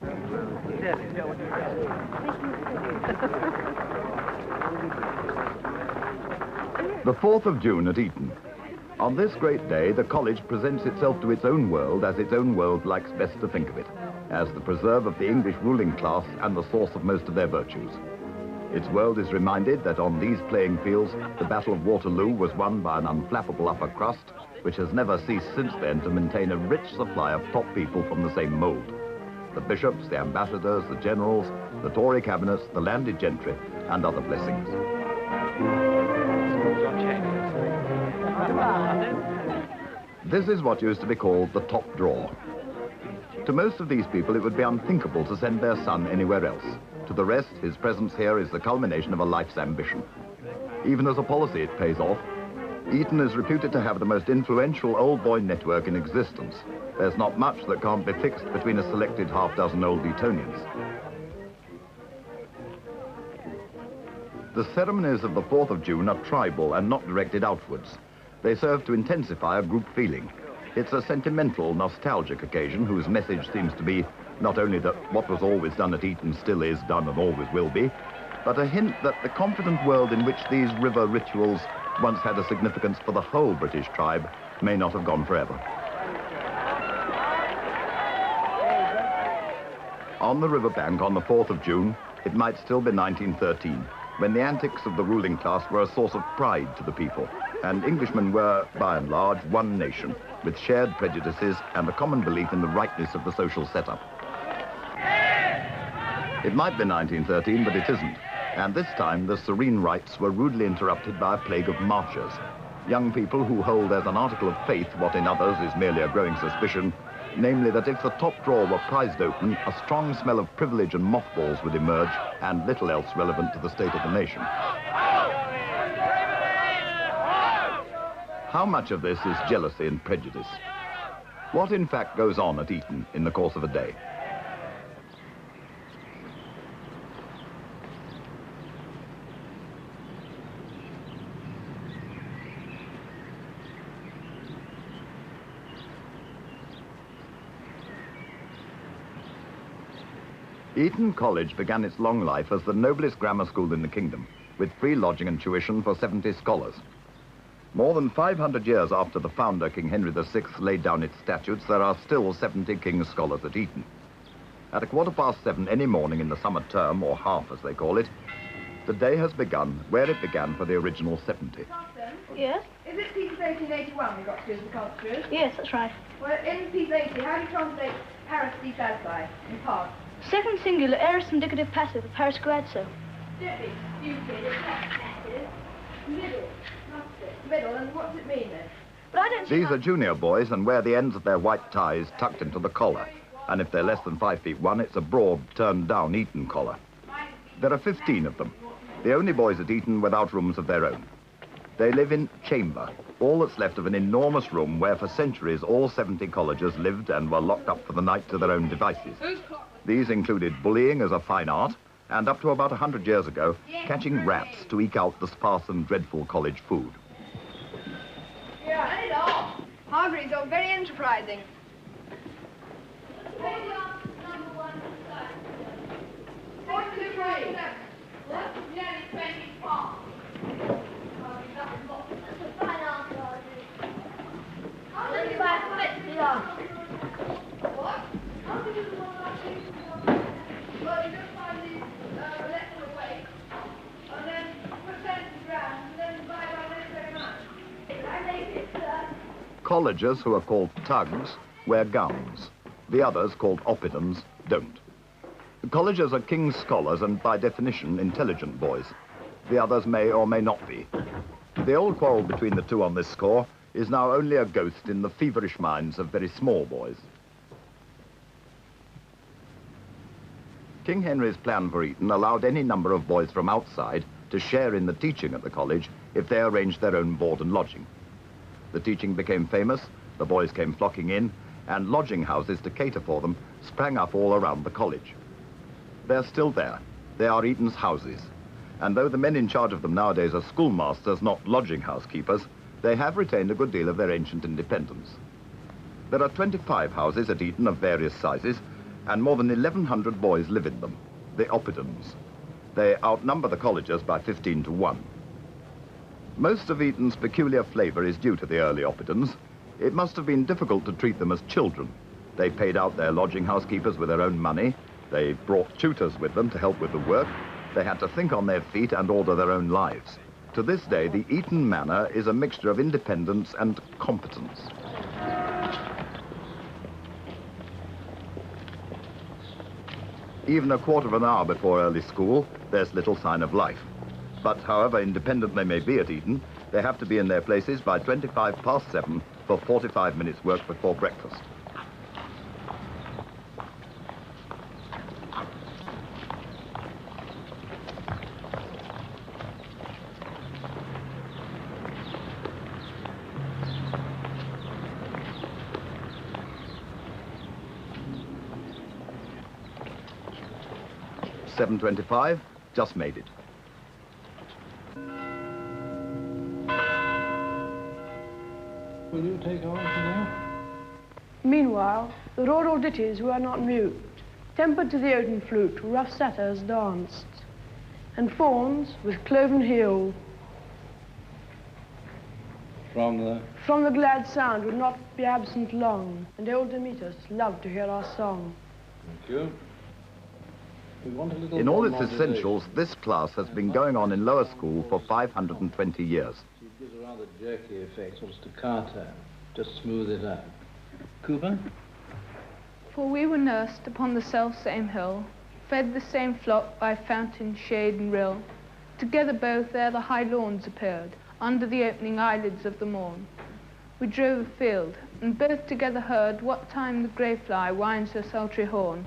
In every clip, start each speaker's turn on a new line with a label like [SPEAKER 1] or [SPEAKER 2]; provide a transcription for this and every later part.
[SPEAKER 1] The 4th of June at Eton. On this great day, the college presents itself to its own world as its own world likes best to think of it, as the preserve of the English ruling class and the source of most of their virtues. Its world is reminded that on these playing fields, the Battle of Waterloo was won by an unflappable upper crust, which has never ceased since then to maintain a rich supply of top people from the same mould. The bishops, the ambassadors, the generals, the Tory cabinets, the landed gentry, and other blessings. This is what used to be called the top drawer. To most of these people, it would be unthinkable to send their son anywhere else. To the rest, his presence here is the culmination of a life's ambition. Even as a policy, it pays off. Eton is reputed to have the most influential old boy network in existence. There's not much that can't be fixed between a selected half-dozen old Etonians. The ceremonies of the 4th of June are tribal and not directed outwards. They serve to intensify a group feeling. It's a sentimental, nostalgic occasion whose message seems to be not only that what was always done at Eton still is done and always will be, but a hint that the confident world in which these river rituals once had a significance for the whole British tribe may not have gone forever. On the riverbank on the 4th of June, it might still be 1913, when the antics of the ruling class were a source of pride to the people, and Englishmen were, by and large, one nation, with shared prejudices and a common belief in the rightness of the social setup. It might be 1913, but it isn't. And this time, the serene rites were rudely interrupted by a plague of marchers. Young people who hold as an article of faith what in others is merely a growing suspicion, namely that if the top drawer were prized open, a strong smell of privilege and mothballs would emerge, and little else relevant to the state of the nation. How much of this is jealousy and prejudice? What in fact goes on at Eton in the course of a day? Eton College began its long life as the noblest grammar school in the kingdom, with free lodging and tuition for 70 scholars. More than 500 years after the founder, King Henry VI, laid down its statutes, there are still 70 King's Scholars at Eton. At 7:15 any morning in the summer term, or half as they call it, the day has begun where it began for the original 70.
[SPEAKER 2] Yes?
[SPEAKER 3] Is it piece 1881 we got to do as the cultures?
[SPEAKER 2] Yes, that's right.
[SPEAKER 3] Well, in piece 80, how do you translate Paris dissatisfied in part?
[SPEAKER 2] Second singular, aorist indicative passive, Paris Grazzo.
[SPEAKER 3] Debbie, stupid, it's not passive. Middle, must it? Middle, and what does it mean then?
[SPEAKER 2] But I don't see
[SPEAKER 1] These are junior boys and wear the ends of their white ties tucked into the collar. And if they're less than 5'1", it's a broad, turned-down Eton collar. There are 15 of them, the only boys at Eton without rooms of their own. They live in chamber, all that's left of an enormous room where for centuries all 70 collegers lived and were locked up for the night to their own devices. These included bullying as a fine art, and up to about 100 years ago, catching rats to eke out the sparse and dreadful college food.
[SPEAKER 3] Yeah, and it all. Hargreaves are very enterprising.
[SPEAKER 1] Collegers, who are called tugs, wear gowns. The others, called oppidums, don't. The collegers are King's Scholars and, by definition, intelligent boys. The others may or may not be. The old quarrel between the two on this score is now only a ghost in the feverish minds of very small boys. King Henry's plan for Eton allowed any number of boys from outside to share in the teaching at the college if they arranged their own board and lodging. The teaching became famous, the boys came flocking in, and lodging houses to cater for them sprang up all around the college. They're still there. They are Eton's houses. And though the men in charge of them nowadays are schoolmasters, not lodging house keepers, they have retained a good deal of their ancient independence. There are 25 houses at Eton of various sizes, and more than 1,100 boys live in them, the Oppidans. They outnumber the collegers by 15 to 1. Most of Eton's peculiar flavour is due to the early Oppidans. It must have been difficult to treat them as children. They paid out their lodging housekeepers with their own money. They brought tutors with them to help with the work. They had to think on their feet and order their own lives. To this day, the Eton manner is a mixture of independence and competence. Even a quarter of an hour before early school, there's little sign of life. But however independent they may be at Eton, they have to be in their places by 7:25 for 45 minutes work before breakfast. "7:25, just made it."
[SPEAKER 4] Will you take on from there?
[SPEAKER 5] Meanwhile, the rural ditties were not mute. Tempered to the Eton flute, rough satyrs danced, and fawns with cloven heel.
[SPEAKER 4] From
[SPEAKER 5] the glad sound would not be absent long, and old Demetus loved to hear our song.
[SPEAKER 4] Thank you. We want a little
[SPEAKER 1] In all
[SPEAKER 4] more
[SPEAKER 1] its
[SPEAKER 4] moderation.
[SPEAKER 1] essentials, this class has been going on in lower school for 520 years.
[SPEAKER 4] It gives a rather jerky effect, sort of staccato. Just smooth it out. Cooper?
[SPEAKER 6] For we were nursed upon the self-same hill, fed the same flock by fountain, shade, and rill. Together both there the high lawns appeared, under the opening eyelids of the morn. We drove afield, and both together heard what time the grey fly winds her sultry horn.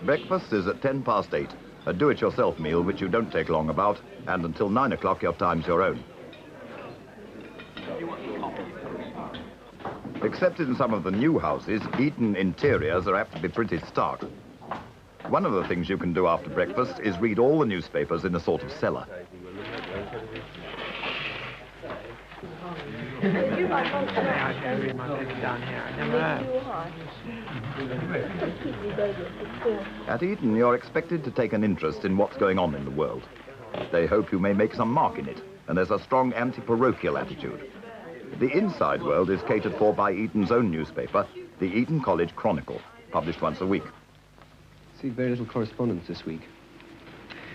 [SPEAKER 1] Breakfast is at 8:10, a do-it-yourself meal which you don't take long about, and until 9 o'clock your time's your own. Except in some of the new houses, Eton interiors are apt to be pretty stark. One of the things you can do after breakfast is read all the newspapers in a sort of cellar. At Eton, you're expected to take an interest in what's going on in the world. They hope you may make some mark in it, and there's a strong anti-parochial attitude. The inside world is catered for by Eton's own newspaper, the Eton College Chronicle, published once a week.
[SPEAKER 7] See very little correspondence this week.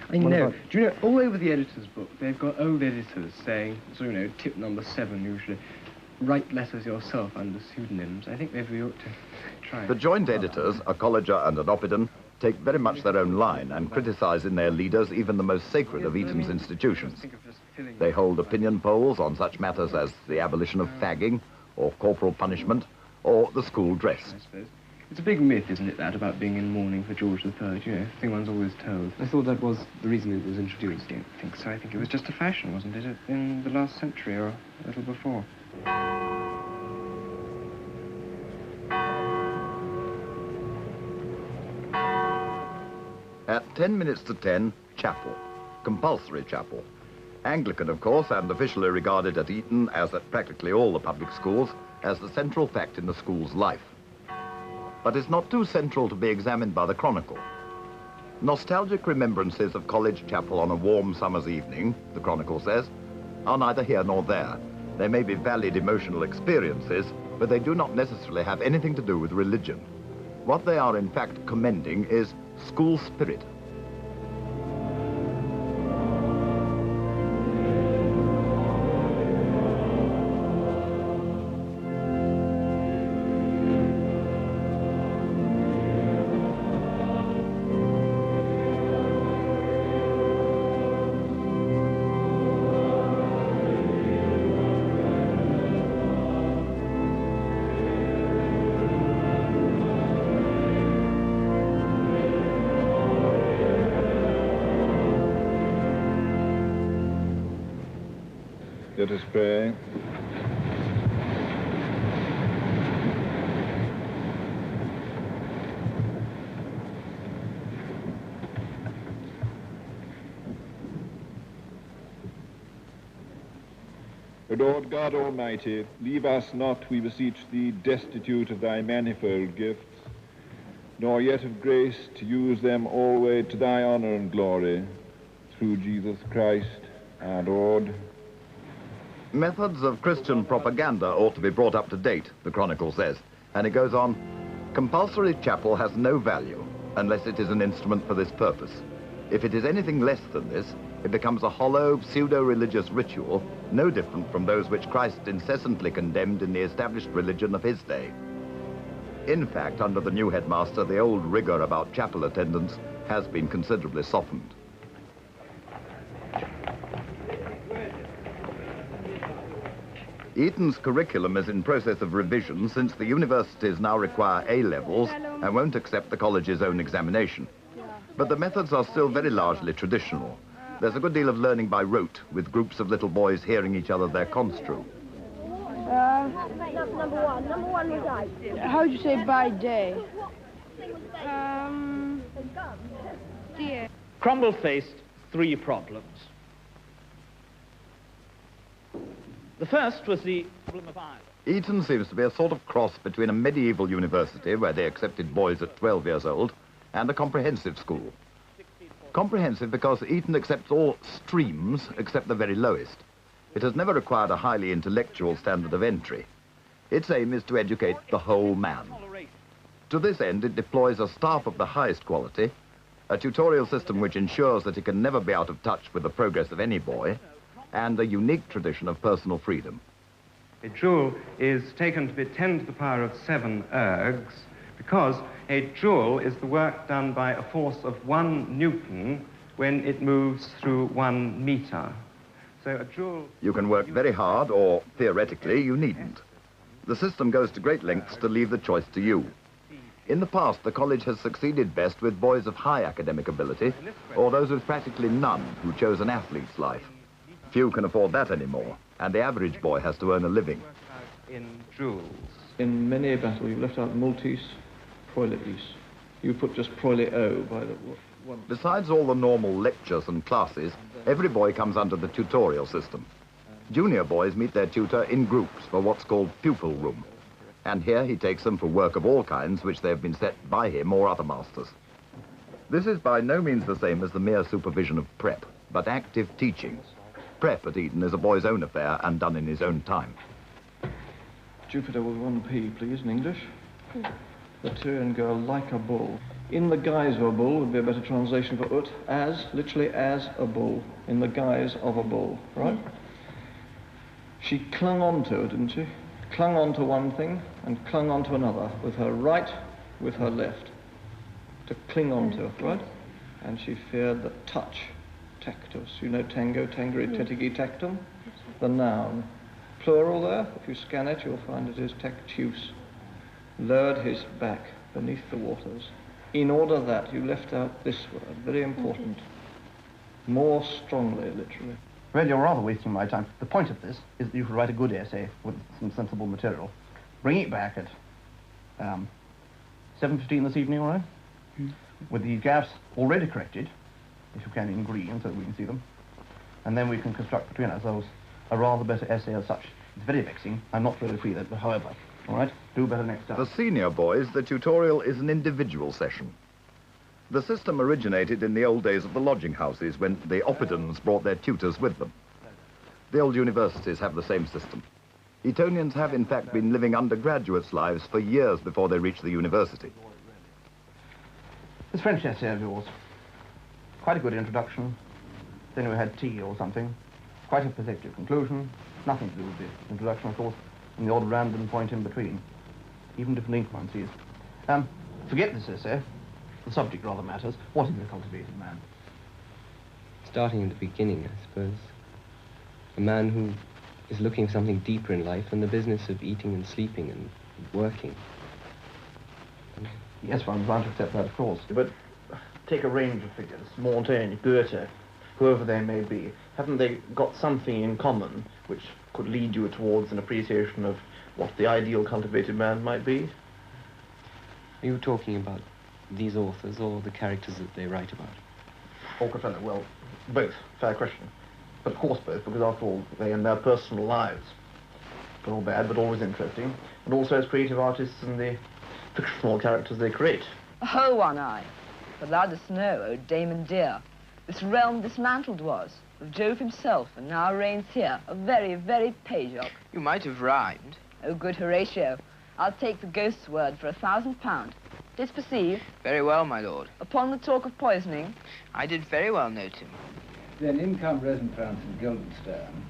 [SPEAKER 8] I know. Do you know, all over the editor's book, they've got old editors saying, so, you know, tip number 7, you should write letters yourself under pseudonyms. I think maybe we ought to try.
[SPEAKER 1] The joint editors, a colleger and an Oppidan, take very much their own line and criticize in their leaders even the most sacred of Eton's institutions. They hold opinion polls on such matters as the abolition of fagging, or corporal punishment, or the school dress.
[SPEAKER 8] I suppose. It's a big myth, isn't it, that, about being in mourning for George III, you know, thing one's always told.
[SPEAKER 7] I thought that was the reason it was introduced.
[SPEAKER 8] I don't think so. I think it was just a fashion, wasn't it, in the last century or a little before.
[SPEAKER 1] At 10:10, chapel. Compulsory chapel. Anglican, of course, and officially regarded at Eton, as at practically all the public schools, as the central fact in the school's life. But it's not too central to be examined by the Chronicle. Nostalgic remembrances of college chapel on a warm summer's evening, the Chronicle says, are neither here nor there. They may be valid emotional experiences, but they do not necessarily have anything to do with religion. What they are in fact commending is school spirit.
[SPEAKER 9] Let us pray. O Lord God Almighty, leave us not, we beseech thee, destitute of thy manifold gifts, nor yet of grace to use them always to thy honor and glory, through Jesus Christ our Lord.
[SPEAKER 1] Methods of Christian propaganda ought to be brought up to date, the Chronicle says. And it goes on, compulsory chapel has no value unless it is an instrument for this purpose. If it is anything less than this, it becomes a hollow, pseudo-religious ritual, no different from those which Christ incessantly condemned in the established religion of his day. In fact, under the new headmaster, the old rigor about chapel attendance has been considerably softened. Eton's curriculum is in process of revision since the universities now require A-levels and won't accept the college's own examination. But the methods are still very largely traditional. There's a good deal of learning by rote, with groups of little boys hearing each other their construe.
[SPEAKER 2] Number one was I.
[SPEAKER 5] How'd you say by day?
[SPEAKER 6] Dear.
[SPEAKER 10] Cromwell faced three problems. The first was the problem of Ireland.
[SPEAKER 1] Eton seems to be a sort of cross between a medieval university, where they accepted boys at 12 years old, and a comprehensive school. Comprehensive because Eton accepts all streams except the very lowest. It has never required a highly intellectual standard of entry. Its aim is to educate the whole man. To this end, it deploys a staff of the highest quality, a tutorial system which ensures that it can never be out of touch with the progress of any boy, and a unique tradition of personal freedom.
[SPEAKER 11] A joule is taken to be 10 to the power of 7 ergs, because a joule is the work done by a force of 1 Newton when it moves through 1 meter. So a joule...
[SPEAKER 1] You can work very hard, or theoretically, you needn't. The system goes to great lengths to leave the choice to you. In the past, the college has succeeded best with boys of high academic ability, or those with practically none who chose an athlete's life. Few can afford that anymore, and the average boy has to earn a living.
[SPEAKER 11] In joules.
[SPEAKER 4] In many a battle, you've left out multis, proiletis. You put just proile-o by the one.
[SPEAKER 1] Besides all the normal lectures and classes, every boy comes under the tutorial system. Junior boys meet their tutor in groups for what's called pupil room. And here he takes them for work of all kinds which they have been set by him or other masters. This is by no means the same as the mere supervision of prep, but active teaching. Prep at Eton is a boy's own affair and done in his own time.
[SPEAKER 4] Jupiter with 1 P, please, in English. The Tyrian girl like a bull. In the guise of a bull would be a better translation for ut, as, literally as a bull, in the guise of a bull, right? She clung on to it, didn't she? Clung on to one thing and clung on to another, with her right, with her left. To cling on to it, right? And she feared the touch. Tactus, you know tango, tangere, tetigi, tactum? The noun. Plural there, if you scan it, you'll find it is tactus. Lowered his back beneath the waters. In order that you left out this word, very important. More strongly, literally.
[SPEAKER 12] Well, you're rather wasting my time. The point of this is that you should write a good essay with some sensible material. Bring it back at 7:15 this evening, all right? With the gaps already corrected, if you can in green, so that we can see them. And then we can construct between ourselves a rather better essay as such. It's very vexing. I'm not really free that, but however, all right? Do better next time.
[SPEAKER 1] For senior boys, the tutorial is an individual session. The system originated in the old days of the lodging houses when the oppidans brought their tutors with them. The old universities have the same system. Etonians have, in fact, been living undergraduates' lives for years before they reach the university.
[SPEAKER 12] This French essay of yours. Quite a good introduction. Then we had tea or something. Quite a perceptive conclusion. Nothing to do with the introduction, of course, and the odd random point in between. Even different ink one sees. Forget this essay. The subject rather matters. What is a cultivated man?
[SPEAKER 7] Starting at the beginning, I suppose. A man who is looking for something deeper in life than the business of eating and sleeping and working.
[SPEAKER 12] Yes, one's bound to accept that, of course. But take a range of figures. Montaigne, Goethe, whoever they may be, haven't they got something in common which could lead you towards an appreciation of what the ideal cultivated man might be?
[SPEAKER 7] Are you talking about these authors or the characters that they write about?
[SPEAKER 12] Orchestra, well, both. Fair question. But of course both, because after all, they in their personal lives, good or bad, but always interesting, and also as creative artists and the fictional characters they create.
[SPEAKER 13] Oh, One-Eye, but thou dost know, O Damon dear, this realm dismantled was, of Jove himself, and now reigns here, a very, very payjock.
[SPEAKER 14] You might have rhymed.
[SPEAKER 13] Oh, good Horatio, I'll take the ghost's word for £1,000. Didst perceive?
[SPEAKER 14] Very well, my lord.
[SPEAKER 13] Upon the talk of poisoning?
[SPEAKER 14] I did very well note him.
[SPEAKER 15] Then in come Rosencrantz and Guildenstern,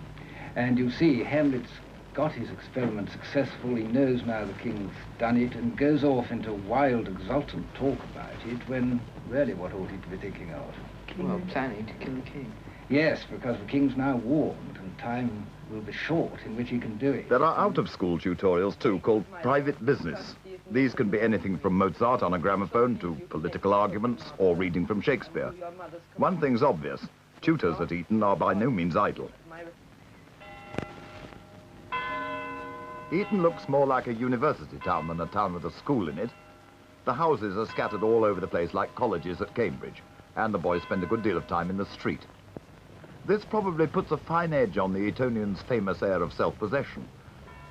[SPEAKER 15] and you see Hamlet's got his experiment successful. He knows now the king's done it and goes off into wild, exultant talk about it when really what ought he to be thinking of?
[SPEAKER 14] Well, planning to kill the king.
[SPEAKER 15] Yes, because the king's now warned and time will be short in which he can do it.
[SPEAKER 1] There are out-of-school tutorials, too, called private business. These can be anything from Mozart on a gramophone to political arguments or reading from Shakespeare. One thing's obvious. Tutors at Eton are by no means idle. Eton looks more like a university town than a town with a school in it. The houses are scattered all over the place like colleges at Cambridge, and the boys spend a good deal of time in the street. This probably puts a fine edge on the Etonians' famous air of self-possession.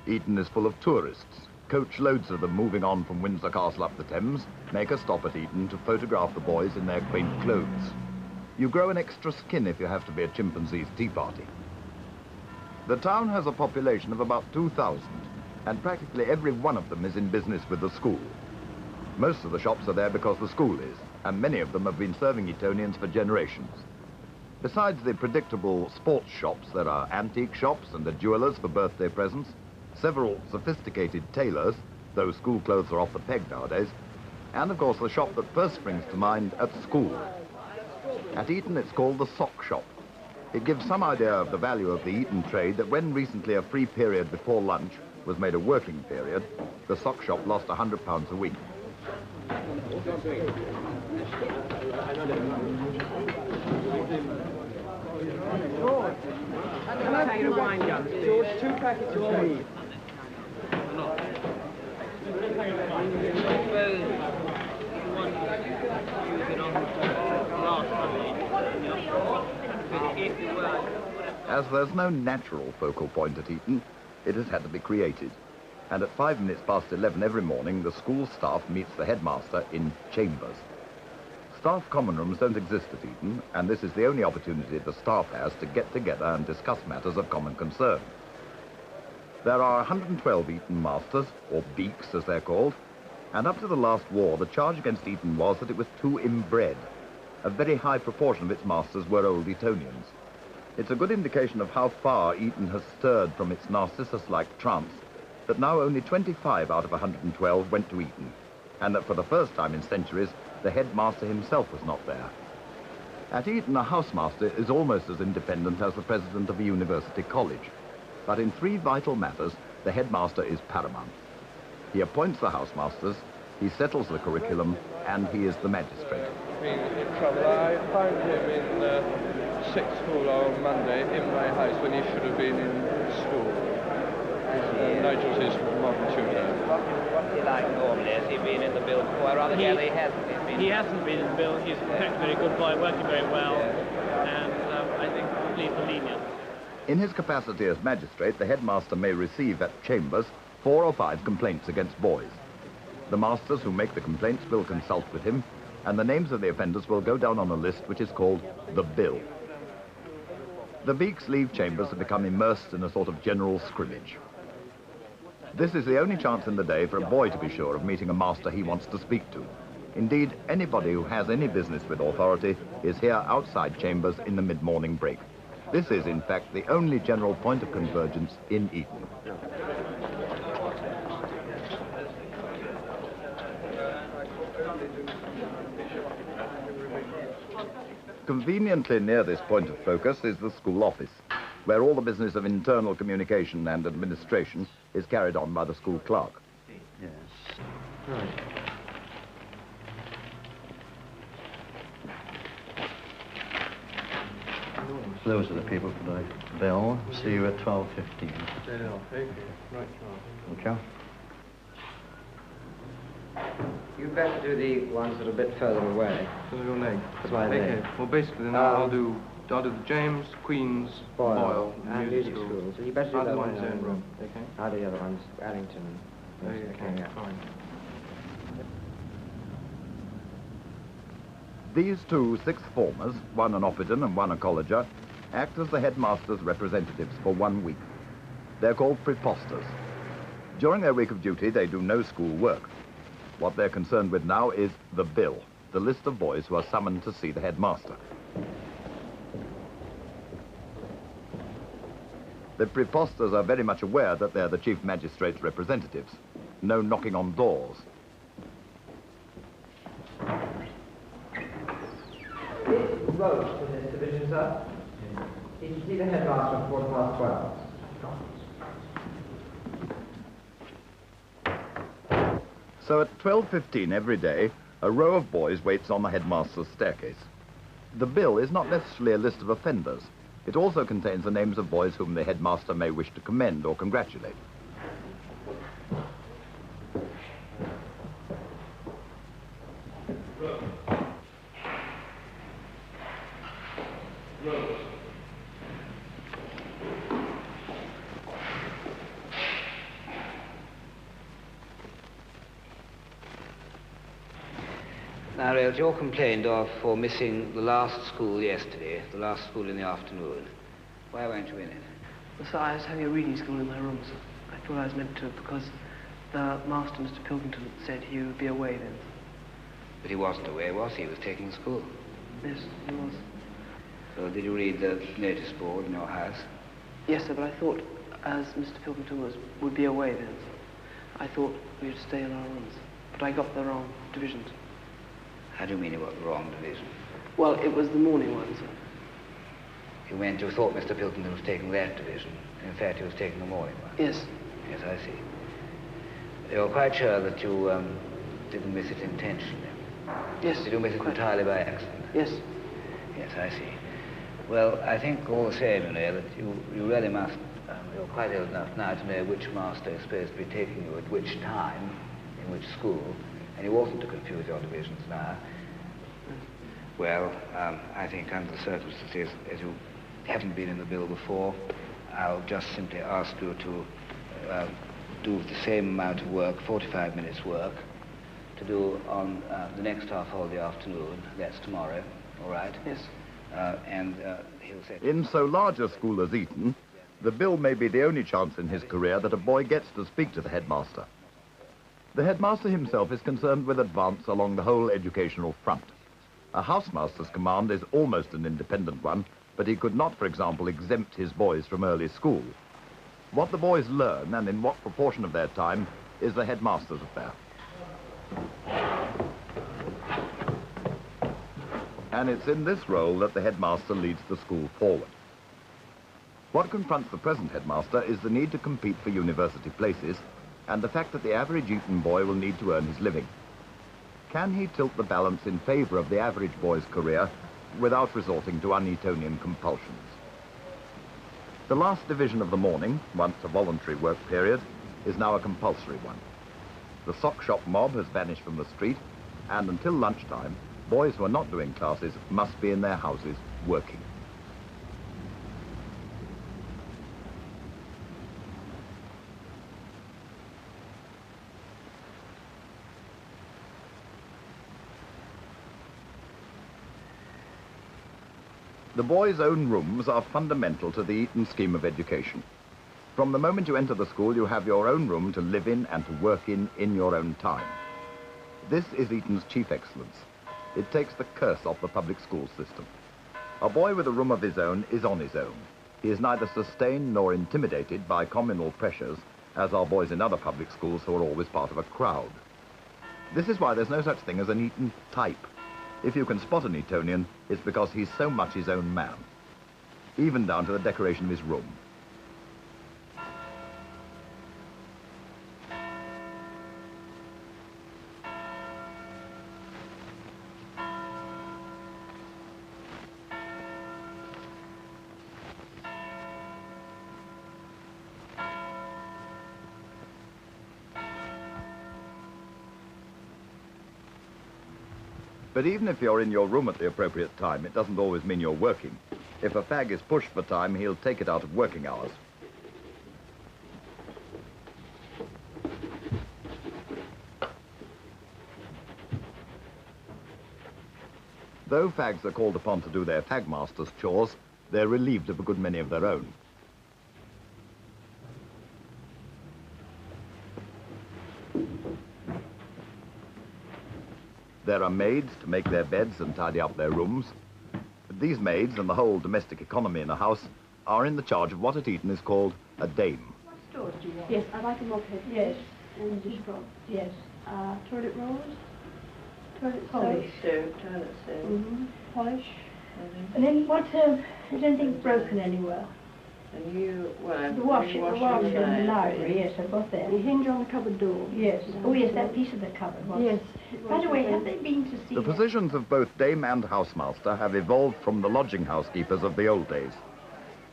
[SPEAKER 1] Eton is full of tourists. Coach loads of them moving on from Windsor Castle up the Thames make a stop at Eton to photograph the boys in their quaint clothes. You grow an extra skin if you have to be at chimpanzee's tea party. The town has a population of about 2,000, and practically every one of them is in business with the school. Most of the shops are there because the school is, and many of them have been serving Etonians for generations. Besides the predictable sports shops, there are antique shops and a jeweller's for birthday presents, several sophisticated tailors, though school clothes are off the peg nowadays, and of course the shop that first springs to mind at school. At Eton it's called the sock shop. It gives some idea of the value of the Eton trade that when recently a free period before lunch was made a working period, the sock shop lost £100 a week.
[SPEAKER 8] Can I take a wine gun, George? 2 packets of tea.
[SPEAKER 1] As there's no natural focal point at Eton, it has had to be created. And at 5 minutes past 11 every morning, the school staff meets the headmaster in chambers. Staff common rooms don't exist at Eton, and this is the only opportunity the staff has to get together and discuss matters of common concern. There are 112 Eton masters, or beaks as they're called, and up to the last war, the charge against Eton was that it was too inbred. A very high proportion of its masters were old Etonians. It's a good indication of how far Eton has stirred from its Narcissus-like trance that now only 25 out of 112 went to Eton, and that for the first time in centuries, the headmaster himself was not there. At Eton, a housemaster is almost as independent as the president of a university college. But in 3 vital matters, the headmaster is paramount. He appoints the housemasters, he settles the curriculum, and he is the magistrate.
[SPEAKER 4] Been in trouble. I found him in sixth school on Monday in my house when he should have been in school. Nigel's his modern tutor.
[SPEAKER 10] What's he like normally? Has he been in the bill before? Rather, he hasn't. He hasn't been in the bill. He's a very good boy, working very well, and I think pleased for lenient.
[SPEAKER 1] In his capacity as magistrate, the headmaster may receive at chambers 4 or 5 complaints against boys. The masters who make the complaints will consult with him, and the names of the offenders will go down on a list which is called the bill. The beaks leave chambers and become immersed in a sort of general scrimmage. This is the only chance in the day for a boy to be sure of meeting a master he wants to speak to. Indeed, anybody who has any business with authority is here outside chambers in the mid-morning break. This is, in fact, the only general point of convergence in Eton. Conveniently near this point of focus is the school office, where all the business of internal communication and administration is carried on by the school clerk.
[SPEAKER 12] Yes. Right.
[SPEAKER 16] Those are the people for the bill. See you at 12:15.
[SPEAKER 4] Okay, right.
[SPEAKER 16] Thank you.
[SPEAKER 11] You'd better do the ones that are a bit further away.
[SPEAKER 4] So your leg.
[SPEAKER 11] That's my leg.
[SPEAKER 4] Okay. Well, basically, then I'll do the James, Queen's, Boyle,
[SPEAKER 11] and music school. So you better do
[SPEAKER 4] I'll
[SPEAKER 11] that
[SPEAKER 4] do
[SPEAKER 11] one
[SPEAKER 4] in his own room. Okay.
[SPEAKER 11] I'll do the other ones, Allington.
[SPEAKER 4] Okay,
[SPEAKER 11] yeah.
[SPEAKER 4] fine.
[SPEAKER 1] These two sixth formers, one an Eton and one a colleger, act as the headmaster's representatives for 1 week. They're called preposters. During their week of duty, they do no school work. What they're concerned with now is the bill, the list of boys who are summoned to see the headmaster. The preposters are very much aware that they're the chief magistrate's representatives. No knocking on doors.
[SPEAKER 11] This road to this division, sir. You can see the headmaster at 12:15.
[SPEAKER 1] So at 12:15 every day, a row of boys waits on the headmaster's staircase. The bill is not necessarily a list of offenders. It also contains the names of boys whom the headmaster may wish to commend or congratulate.
[SPEAKER 17] Now, Herald, you're complained of for missing the last school yesterday, the last school in the afternoon. Why weren't you in it?
[SPEAKER 18] Well, sir, I was having a reading school in my room, sir. I thought I was meant to because the master, Mr. Pilkington, said he would be away then.
[SPEAKER 17] But he wasn't away, was he? He was taking school.
[SPEAKER 18] Yes, he was.
[SPEAKER 17] So did you read the notice board in your house?
[SPEAKER 18] Yes, sir, but I thought as Mr. Pilkington would be away then, sir, I thought we would stay in our rooms. But I got the wrong divisions.
[SPEAKER 17] How do you mean you got the wrong division?
[SPEAKER 18] Well, it was the morning one, sir.
[SPEAKER 17] You thought Mr. Pilkington was taking that division. In fact, he was taking the morning one.
[SPEAKER 18] Yes.
[SPEAKER 17] Yes, I see. You're quite sure that you didn't miss it intentionally?
[SPEAKER 18] Yes.
[SPEAKER 17] Did you miss it entirely by accident?
[SPEAKER 18] Yes.
[SPEAKER 17] Yes, I see. Well, I think all the same, you know, that you really must, you're quite old enough now to know which master is supposed to be taking you at which time, in which school, and you oughtn't to confuse your divisions now. Well, I think under the circumstances, as you haven't been in the bill before, I'll just simply ask you to do the same amount of work, 45 minutes work, to do on the next half of the afternoon. That's tomorrow, all right?
[SPEAKER 18] Yes.
[SPEAKER 17] And he'll say...
[SPEAKER 1] In so large a school as Eton, the bill may be the only chance in his career that a boy gets to speak to the headmaster. The headmaster himself is concerned with advance along the whole educational front. A housemaster's command is almost an independent one, but he could not, for example, exempt his boys from early school. What the boys learn, and in what proportion of their time, is the headmaster's affair. And it's in this role that the headmaster leads the school forward. What confronts the present headmaster is the need to compete for university places, and the fact that the average Eton boy will need to earn his living. Can he tilt the balance in favor of the average boy's career without resorting to un-Etonian compulsions? The last division of the morning, once a voluntary work period, is now a compulsory one. The sock shop mob has vanished from the street, and until lunchtime, boys who are not doing classes must be in their houses working. The boys' own rooms are fundamental to the Eton scheme of education. From the moment you enter the school, you have your own room to live in and to work in your own time. This is Eton's chief excellence. It takes the curse off the public school system. A boy with a room of his own is on his own. He is neither sustained nor intimidated by communal pressures, as are boys in other public schools who are always part of a crowd. This is why there's no such thing as an Eton type. If you can spot an Etonian, it's because he's so much his own man, even down to the decoration of his room. But even if you're in your room at the appropriate time, it doesn't always mean you're working. If a fag is pushed for time, he'll take it out of working hours. Though fags are called upon to do their fag master's chores, they're relieved of a good many of their own. There are maids to make their beds and tidy up their rooms. But these maids and the whole domestic economy in a house are in the charge of what at Eton is called a dame.
[SPEAKER 3] What stores do you want? Yes, I'd like a mop head. Yes. And dishcloth. Yes. Toilet rolls. Toilet
[SPEAKER 5] Polish
[SPEAKER 3] soap.
[SPEAKER 5] toilet soap.
[SPEAKER 3] Mm-hmm. Polish. And then what, is anything broken anywhere?
[SPEAKER 5] And you, well,
[SPEAKER 3] The wash in the library, yes, I've got that.
[SPEAKER 5] The hinge on the cupboard door.
[SPEAKER 3] Yes. Oh, yes, that piece of the cupboard.
[SPEAKER 5] Yes.
[SPEAKER 3] By the way, have they been to see
[SPEAKER 1] The positions of both dame and housemaster have evolved from the lodging housekeepers of the old days.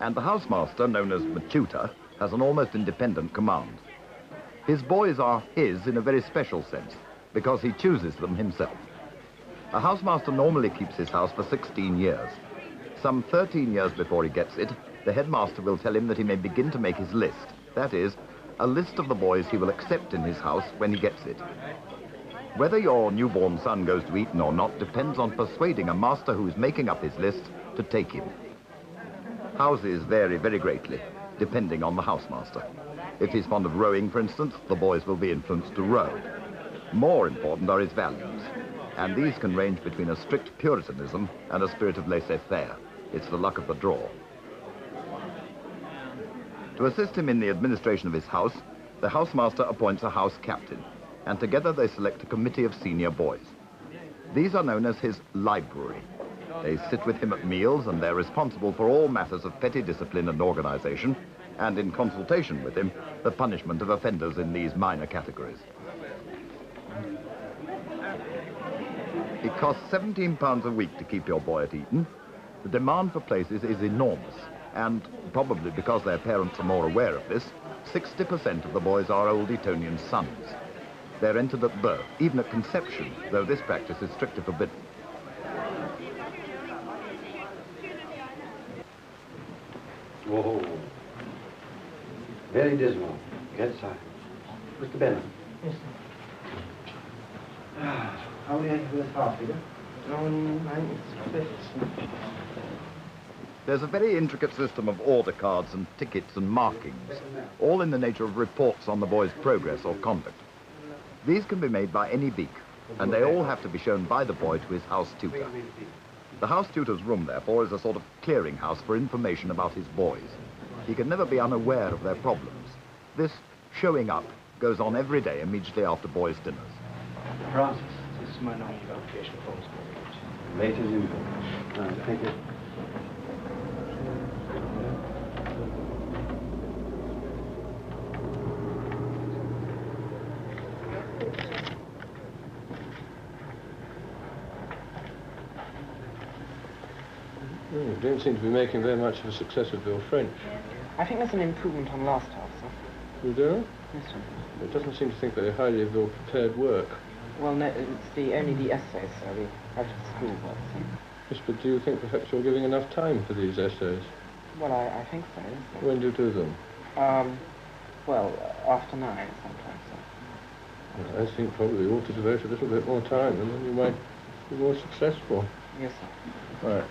[SPEAKER 1] And the housemaster, known as the tutor, has an almost independent command. His boys are his in a very special sense, because he chooses them himself. A housemaster normally keeps his house for 16 years. Some 13 years before he gets it, the headmaster will tell him that he may begin to make his list. That is, a list of the boys he will accept in his house when he gets it. Whether your newborn son goes to Eton or not depends on persuading a master who is making up his list to take him. Houses vary very greatly, depending on the housemaster. If he's fond of rowing, for instance, the boys will be influenced to row. More important are his values, and these can range between a strict puritanism and a spirit of laissez-faire. It's the luck of the draw. To assist him in the administration of his house, the housemaster appoints a house captain, and together they select a committee of senior boys. These are known as his library. They sit with him at meals, and they're responsible for all matters of petty discipline and organization, and in consultation with him, the punishment of offenders in these minor categories. It costs £17 a week to keep your boy at Eton. The demand for places is enormous, and probably because their parents are more aware of this, 60% of the boys are old Etonian sons. They're entered at birth, even at conception, though this practice is strictly forbidden.
[SPEAKER 12] Whoa. Very dismal. Get inside. Mr. Benham.
[SPEAKER 18] Yes, sir.
[SPEAKER 12] How many are you for this house, Peter?
[SPEAKER 1] There's a very intricate system of order cards and tickets and markings, all in the nature of reports on the boy's progress or conduct. These can be made by any beak, and they all have to be shown by the boy to his house tutor. The house tutor's room, therefore, is a sort of clearinghouse for information about his boys. He can never be unaware of their problems. This showing up goes on every day immediately after boys' dinners.
[SPEAKER 18] Francis, this is my nominee application form.
[SPEAKER 12] Late as usual. Thank you.
[SPEAKER 4] You don't seem to be making very much of a success of your French.
[SPEAKER 18] I think that's an improvement on last half, sir.
[SPEAKER 4] You do?
[SPEAKER 18] Yes, sir.
[SPEAKER 4] It doesn't seem to think very highly of your prepared work.
[SPEAKER 18] Well, no, it's only the essays, sir, the out-of-school work, sir.
[SPEAKER 4] Yes, but do you think perhaps you're giving enough time for these essays?
[SPEAKER 18] Well, I think so, yes, sir.
[SPEAKER 4] When do you do them?
[SPEAKER 18] Well, after 9 sometimes, sir.
[SPEAKER 4] Well, I think probably you ought to devote a little bit more time, and then you might be more successful.
[SPEAKER 18] Yes, sir.
[SPEAKER 4] Right.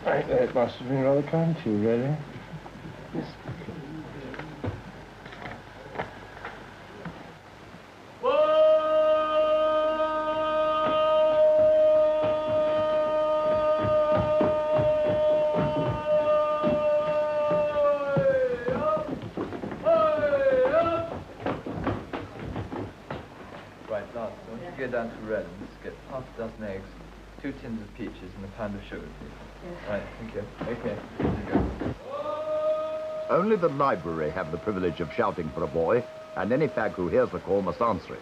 [SPEAKER 4] Right, it must have been rather kind to you, really.
[SPEAKER 18] Yes.
[SPEAKER 19] Right, last, I want you to go down to Redlands, get half a dozen eggs, 2 tins of peaches, and a pound of sugar, please.
[SPEAKER 3] Yes.
[SPEAKER 19] Right, thank you. Okay, here you go.
[SPEAKER 1] Only the library have the privilege of shouting for a boy, and any fag who hears the call must answer it.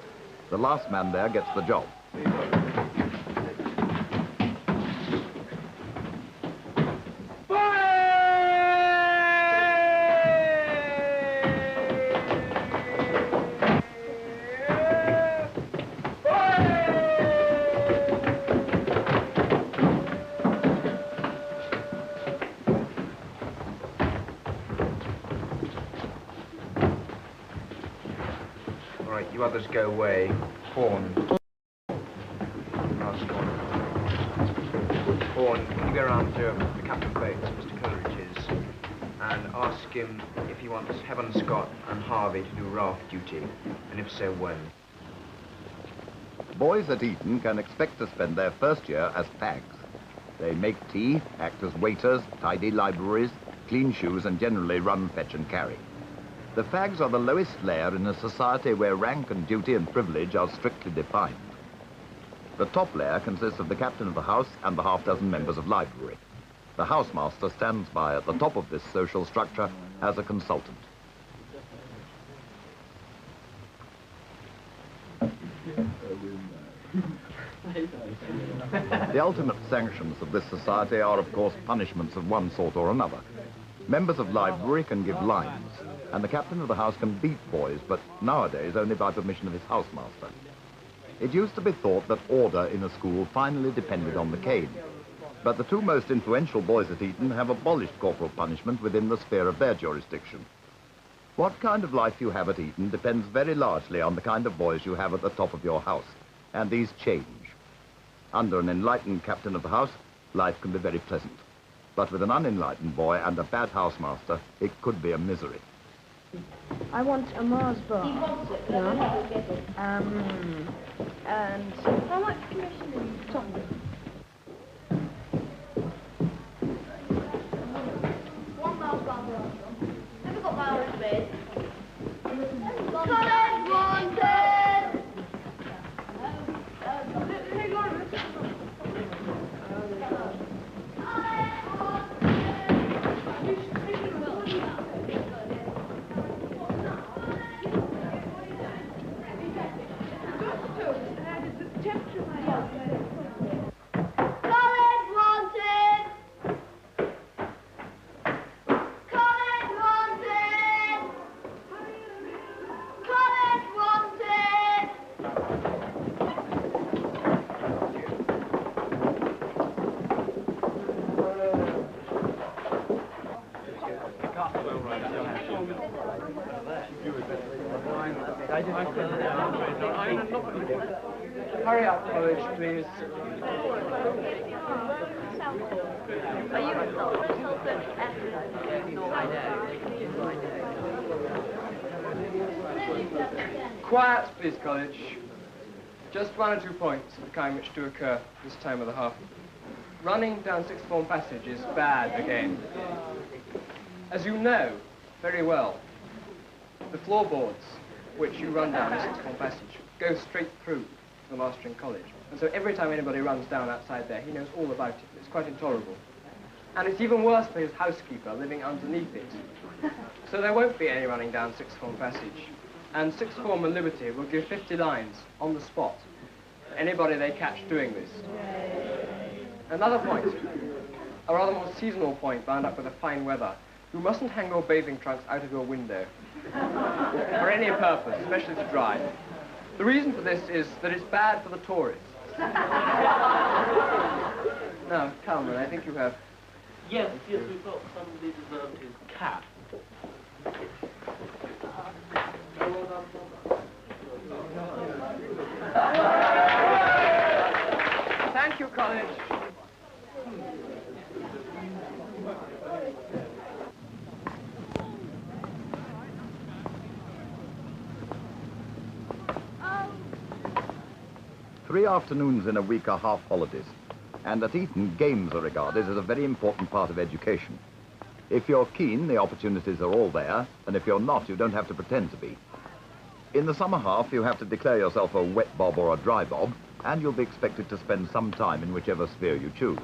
[SPEAKER 1] The last man there gets the job.
[SPEAKER 20] to others go away, Horn. Horn, can you go around to Captain Bates, Mr. Coleridge's, and ask him if he wants Heaven Scott and Harvey to do raft duty, and if so, when?
[SPEAKER 1] Boys at Eton can expect to spend their first year as fags. They make tea, act as waiters, tidy libraries, clean shoes, and generally run, fetch, and carry. The fags are the lowest layer in a society where rank and duty and privilege are strictly defined. The top layer consists of the captain of the house and the half-dozen members of library. The housemaster stands by at the top of this social structure as a consultant. The ultimate sanctions of this society are, of course, punishments of one sort or another. Members of library can give lines, and the captain of the house can beat boys, but nowadays only by permission of his housemaster. It used to be thought that order in a school finally depended on the cane, but the two most influential boys at Eton have abolished corporal punishment within the sphere of their jurisdiction. What kind of life you have at Eton depends very largely on the kind of boys you have at the top of your house, and these change. Under an enlightened captain of the house, life can be very pleasant. But with an unenlightened boy and a bad housemaster, it could be a misery.
[SPEAKER 2] I want a Mars bar.
[SPEAKER 3] He wants it, but
[SPEAKER 2] No.
[SPEAKER 3] I don't know how to get it.
[SPEAKER 2] And
[SPEAKER 3] How much commission are you talking? One Mars bar. Have you got my orange bed? College wanted! Hang on.
[SPEAKER 18] Hurry up, Coleridge, please.
[SPEAKER 3] Are you
[SPEAKER 18] Quiet, please, Coleridge. Just one or two points of the kind which do occur this time of the half. Running down Sixth Form Passage is bad again. As you know very well, the floorboards which you run down Sixth Form Passage go straight through the Mastering College. And so every time anybody runs down outside there, he knows all about it. It's quite intolerable. And it's even worse for his housekeeper living underneath it. So there won't be any running down Sixth Form Passage. And Sixth Form and Liberty will give 50 lines on the spot for anybody they catch doing this. Another point, a rather more seasonal point bound up with the fine weather. You mustn't hang your bathing trunks out of your window for any purpose, especially to dry. The reason for this is that it's bad for the tourists. Now, Calman, I think you have...
[SPEAKER 10] Yes, we thought somebody deserved his cap.
[SPEAKER 18] Thank you, College.
[SPEAKER 1] 3 afternoons in a week are half holidays, and at Eton, games are regarded as a very important part of education. If you're keen, the opportunities are all there, and if you're not, you don't have to pretend to be. In the summer half, you have to declare yourself a wet bob or a dry bob, and you'll be expected to spend some time in whichever sphere you choose.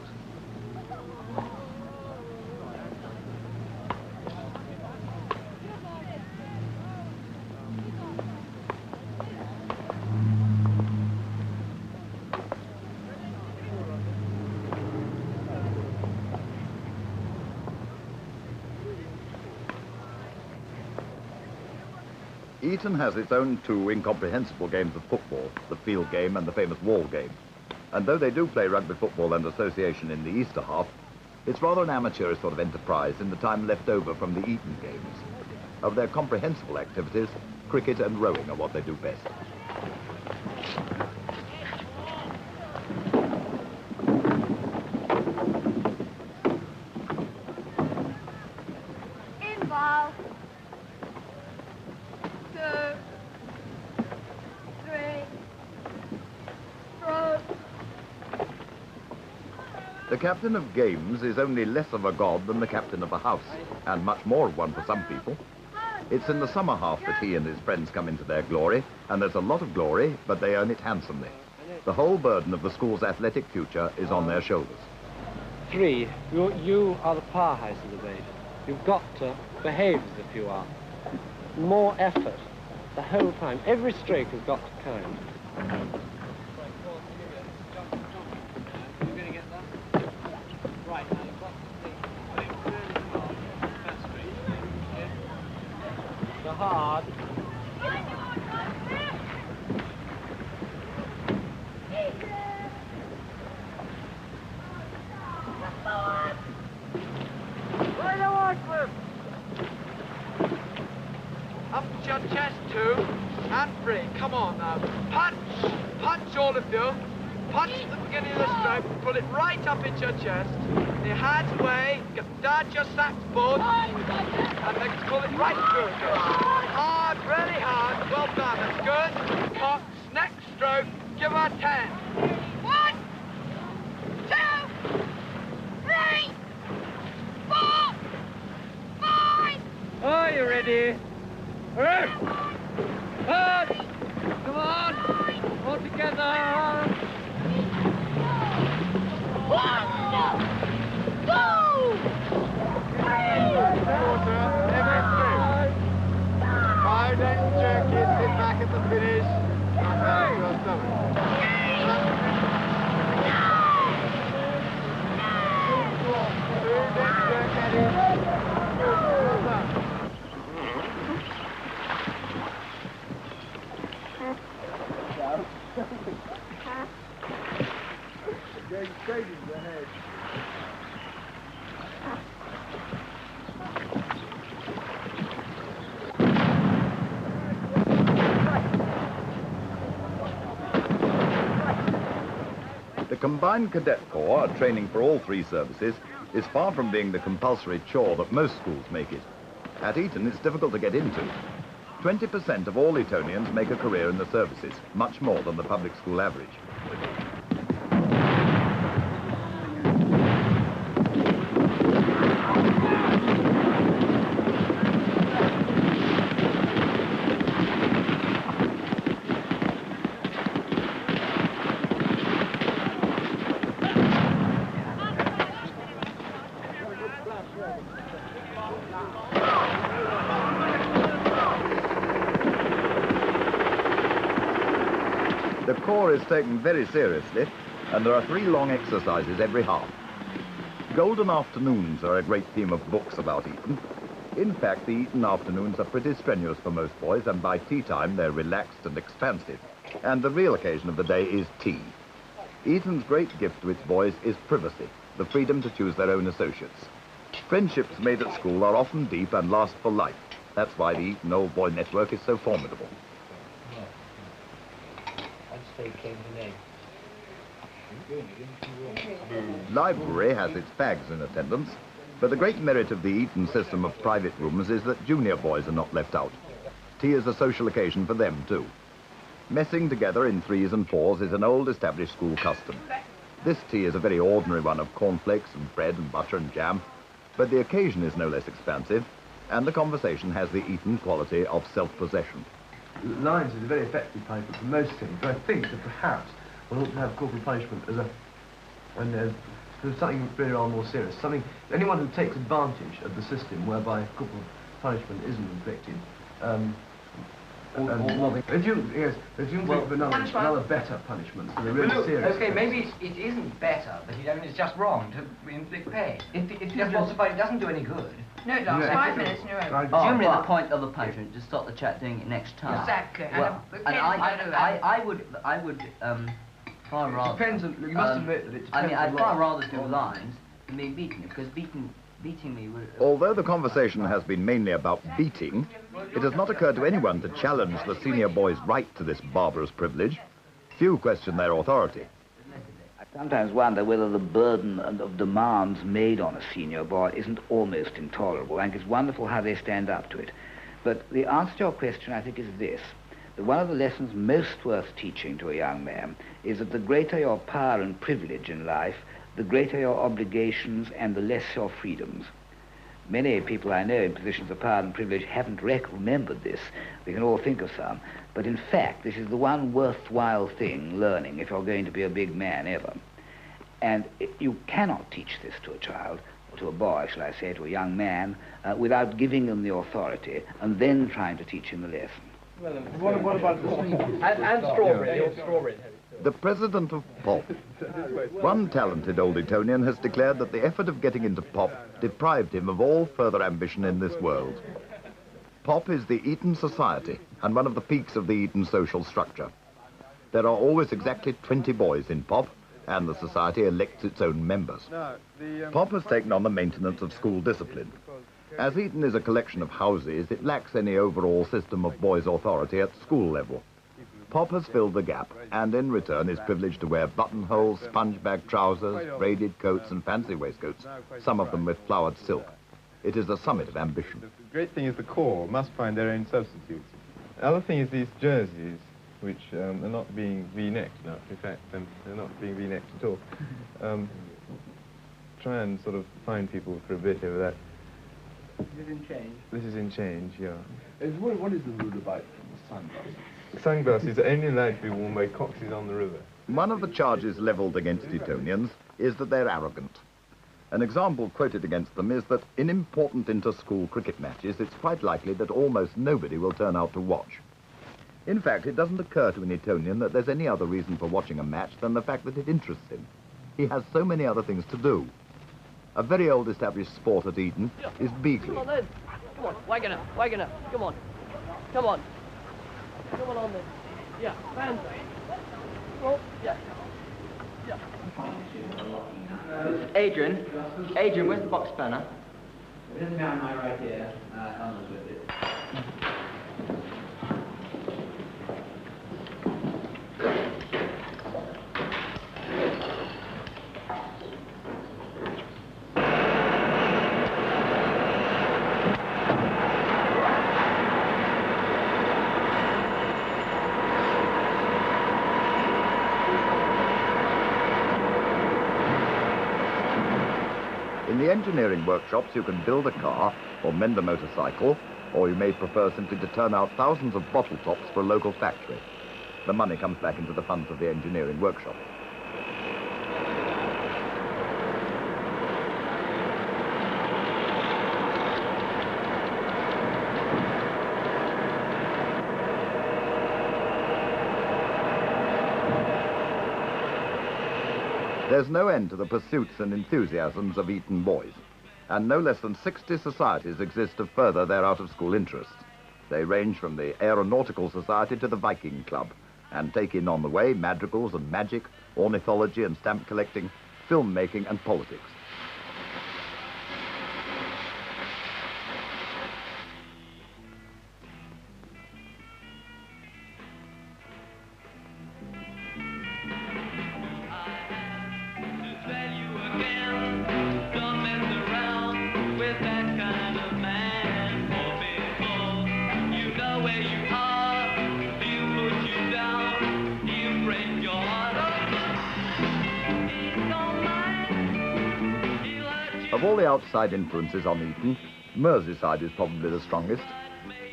[SPEAKER 1] Eton has its own 2 incomprehensible games of football, the field game and the famous wall game. And though they do play rugby football and association in the Easter half, it's rather an amateurish sort of enterprise in the time left over from the Eton games. Of their comprehensible activities, cricket and rowing are what they do best.
[SPEAKER 2] Involve. 2, 3, throw.
[SPEAKER 1] The captain of games is only less of a god than the captain of a house, and much more of one for some people. It's in the summer half that he and his friends come into their glory, and there's a lot of glory, but they earn it handsomely. The whole burden of the school's athletic future is on their shoulders.
[SPEAKER 21] 3, you are the powerhouse of the grade. You've got to behave as if you are. More effort the whole time. Every stroke has got to count. Hard.
[SPEAKER 22] Up to your chest, 2, and 3. Come on now. Punch! Punch, all of you. Punch at the beginning of the stroke. Pull it right up into your chest. Your hands away. Get down to your saxboard. And then pull it right through again. Hard, really hard. Well done. That's good. Cox, next stroke. Give her 10.
[SPEAKER 2] 1, 2, 3, 4, 5.
[SPEAKER 21] Are you ready? Hard! Come on! All together!
[SPEAKER 2] 1, 2, 3.
[SPEAKER 22] Water, every stroke. 5 days jerky, sit back at the finish. Come back to your stomach.
[SPEAKER 9] Going straight into the head.
[SPEAKER 1] The Combined Cadet Corps, training for all 3 services, is far from being the compulsory chore that most schools make it. At Eton, it's difficult to get into. 20% of all Etonians make a career in the services, much more than the public school average. The Corps is taken very seriously, and there are 3 long exercises every half. Golden afternoons are a great theme of books about Eton. In fact, the Eton afternoons are pretty strenuous for most boys, and by tea time they're relaxed and expansive. And the real occasion of the day is tea. Eton's great gift to its boys is privacy, the freedom to choose their own associates. Friendships made at school are often deep and last for life. That's why the Eton Old Boy Network is so formidable. Library has its fags in attendance, but the great merit of the Eton system of private rooms is that junior boys are not left out. Tea is a social occasion for them too. Messing together in 3s and 4s is an old established school custom. This tea is a very ordinary one of cornflakes and bread and butter and jam, but the occasion is no less expansive, and the conversation has the Eton quality of self-possession.
[SPEAKER 23] Lines is a very effective punishment for most things, but I think that perhaps one ought to have corporal punishment as when there's something really rather more serious. Anyone who takes advantage of the system whereby corporal punishment isn't inflicted. If you think of another better punishment, so they're really serious.
[SPEAKER 24] Okay, maybe it isn't better, but it's just wrong to inflict pain. Just what's the point? It doesn't do any good.
[SPEAKER 25] No, it doesn't. 5 minutes in your own.
[SPEAKER 26] Presumably the point of the punishment is to stop the chap doing it next time.
[SPEAKER 25] Exactly.
[SPEAKER 26] Well, and I would far rather.
[SPEAKER 23] Depends on. You must admit that it depends.
[SPEAKER 26] I mean, I'd far rather do lines than being beaten, because beaten beating me would...
[SPEAKER 1] Although the conversation has been mainly about beating, it has not occurred to anyone to challenge the senior boys' right to this barbarous privilege. Few question their authority.
[SPEAKER 17] I sometimes wonder whether the burden of demands made on a senior boy isn't almost intolerable. I think it's wonderful how they stand up to it. But the answer to your question, I think, is this. That one of the lessons most worth teaching to a young man is that the greater your power and privilege in life, the greater your obligations and the less your freedoms. Many people I know in positions of power and privilege haven't remembered this. We can all think of some. But in fact, this is the one worthwhile thing learning if you're going to be a big man ever. And you cannot teach this to a child, or to a boy, shall I say, to a young man, without giving them the authority and then trying to teach him the lesson.
[SPEAKER 18] Well, what about the and strawberry?
[SPEAKER 1] The president of POP. One talented old Etonian has declared that the effort of getting into POP deprived him of all further ambition in this world. POP is the Eton Society and one of the peaks of the Eton social structure. There are always exactly 20 boys in POP, and the society elects its own members. POP has taken on the maintenance of school discipline. As Eton is a collection of houses, it lacks any overall system of boys' authority at school level. POP has filled the gap, and in return is privileged to wear buttonholes, sponge-bag trousers, braided coats and fancy waistcoats, some of them with flowered silk. It is a summit of ambition.
[SPEAKER 6] The great thing is the corps must find their own substitutes. The other thing is these jerseys, which are not being V-necked enough. In fact, they're not being V-necked at all. Try and sort of find people for a bit over that.
[SPEAKER 18] This is in change.
[SPEAKER 6] This is in change, yeah.
[SPEAKER 23] What is the rule about sunglasses?
[SPEAKER 6] Sunglasses are only allowed to be worn by coxes on the river.
[SPEAKER 1] One of the charges levelled against Etonians is that they're arrogant. An example quoted against them is that in important inter-school cricket matches, it's quite likely that almost nobody will turn out to watch. In fact, it doesn't occur to an Etonian that there's any other reason for watching a match than the fact that it interests him. He has so many other things to do. A very old established sport at Eton is beagling.
[SPEAKER 18] Come on then. Come on, wagon up, wagon up. Come on. Come on. Come on then. Yeah, fans. Oh, yeah. Yeah.
[SPEAKER 24] Adrian, where's the box spanner?
[SPEAKER 7] It is behind my right ear. Elmer's with it.
[SPEAKER 1] In the engineering workshops, you can build a car or mend a motorcycle, or you may prefer simply to turn out thousands of bottle tops for a local factory. The money comes back into the funds of the engineering workshop. There's no end to the pursuits and enthusiasms of Eton boys, and no less than 60 societies exist to further their out-of-school interests. They range from the Aeronautical Society to the Viking Club, and take in on the way madrigals and magic, ornithology and stamp collecting, film-making and politics. Of all the outside influences on Eton, Merseyside is probably the strongest.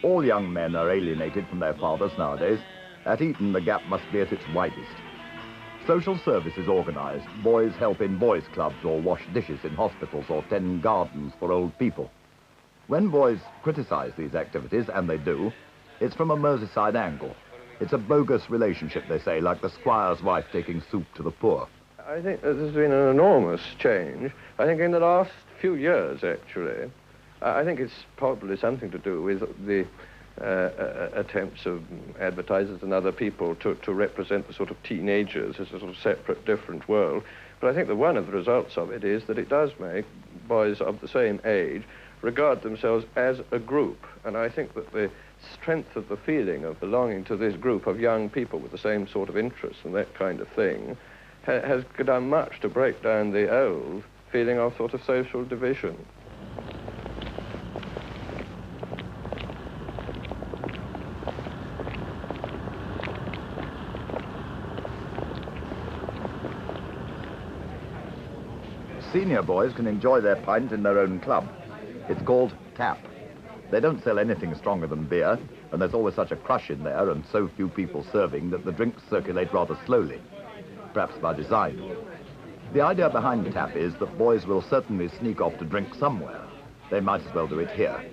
[SPEAKER 1] All young men are alienated from their fathers nowadays. At Eton, the gap must be at its widest. Social service is organised. Boys help in boys' clubs or wash dishes in hospitals or tend gardens for old people. When boys criticise these activities, and they do, it's from a Merseyside angle. It's a bogus relationship, they say, like the squire's wife taking soup to the poor.
[SPEAKER 4] I think that there's been an enormous change. I think in the last few years, actually. I think it's probably something to do with the attempts of advertisers and other people to represent the sort of teenagers as a sort of separate, different world. But I think that one of the results of it is that it does make boys of the same age regard themselves as a group, and I think that the strength of the feeling of belonging to this group of young people with the same sort of interests and that kind of thing has done much to break down the old feeling of sort of social division.
[SPEAKER 1] Senior boys can enjoy their pint in their own club. It's called Tap. They don't sell anything stronger than beer, and there's always such a crush in there and so few people serving that the drinks circulate rather slowly, perhaps by design. The idea behind Tap is that boys will certainly sneak off to drink somewhere. They might as well do it here.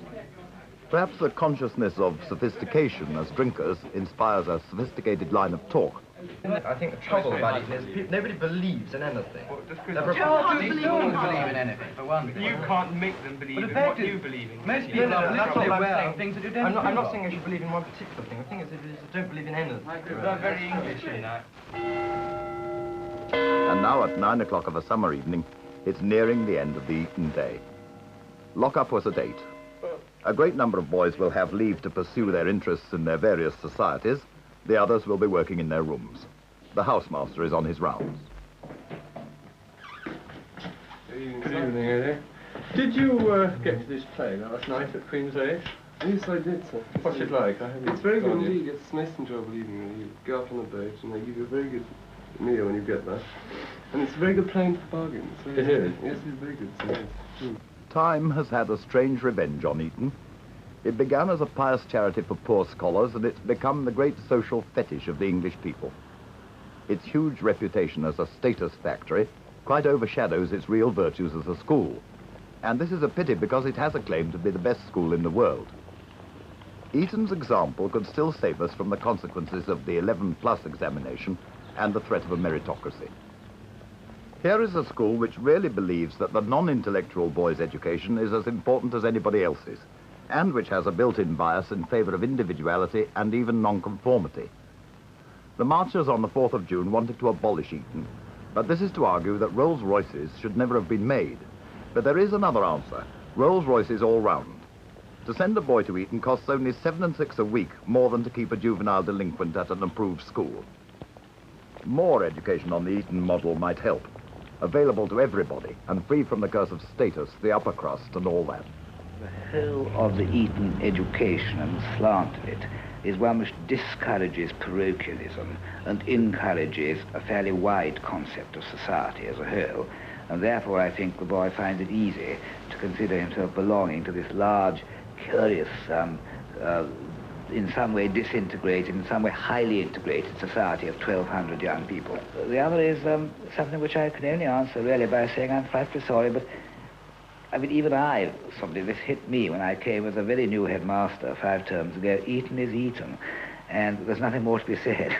[SPEAKER 1] Perhaps the consciousness of sophistication as drinkers inspires a sophisticated line of talk.
[SPEAKER 8] I think the trouble about Eton is nobody believes in anything.
[SPEAKER 24] You can't believe in anything, for one thing.
[SPEAKER 8] You can't make them believe in what you believe in.
[SPEAKER 24] Most people are literally saying things that you don't
[SPEAKER 8] I'm not saying I should believe in one particular thing. The thing is, I don't believe in anything. They're very English in that.
[SPEAKER 1] And now at 9 o'clock of a summer evening, it's nearing the end of the Eton day. Lock-up was at 8. A great number of boys will have leave to pursue their interests in their various societies. The others will be working in their rooms. The housemaster is on his rounds.
[SPEAKER 4] Good evening, Eddie. Did you get to this play last night at Queen's Age?
[SPEAKER 11] Yes, I did, sir.
[SPEAKER 4] What's it like?
[SPEAKER 11] It's very good indeed. It's a nice enjoyable evening. You go up on the boat and they give you a very good meal when you get there. And it's very good playing for bargains.
[SPEAKER 4] It is?
[SPEAKER 11] Yes, it's very good, sir. Yes.
[SPEAKER 1] Time has had a strange revenge on Eton. It began as a pious charity for poor scholars, and it's become the great social fetish of the English people. Its huge reputation as a status factory quite overshadows its real virtues as a school. And this is a pity because it has a claim to be the best school in the world. Eton's example could still save us from the consequences of the 11+ examination and the threat of a meritocracy. Here is a school which really believes that the non-intellectual boy's education is as important as anybody else's, and which has a built-in bias in favor of individuality and even nonconformity. The marchers on the 4th of June wanted to abolish Eton, but this is to argue that Rolls-Royces should never have been made. But there is another answer: Rolls-Royces all round. To send a boy to Eton costs only 7 and 6 a week, more than to keep a juvenile delinquent at an approved school. More education on the Eton model might help, available to everybody and free from the curse of status, the upper crust and all that.
[SPEAKER 17] The whole of the Eton education and the slant of it is one which discourages parochialism and encourages a fairly wide concept of society as a whole, and therefore I think the boy finds it easy to consider himself belonging to this large, curious, in some way disintegrated, in some way highly integrated society of 1,200 young people. The other is something which I can only answer really by saying I'm frightfully sorry, but I mean, even this hit me when I came as a very new headmaster 5 terms ago. Eton is Eton, and there's nothing more to be said.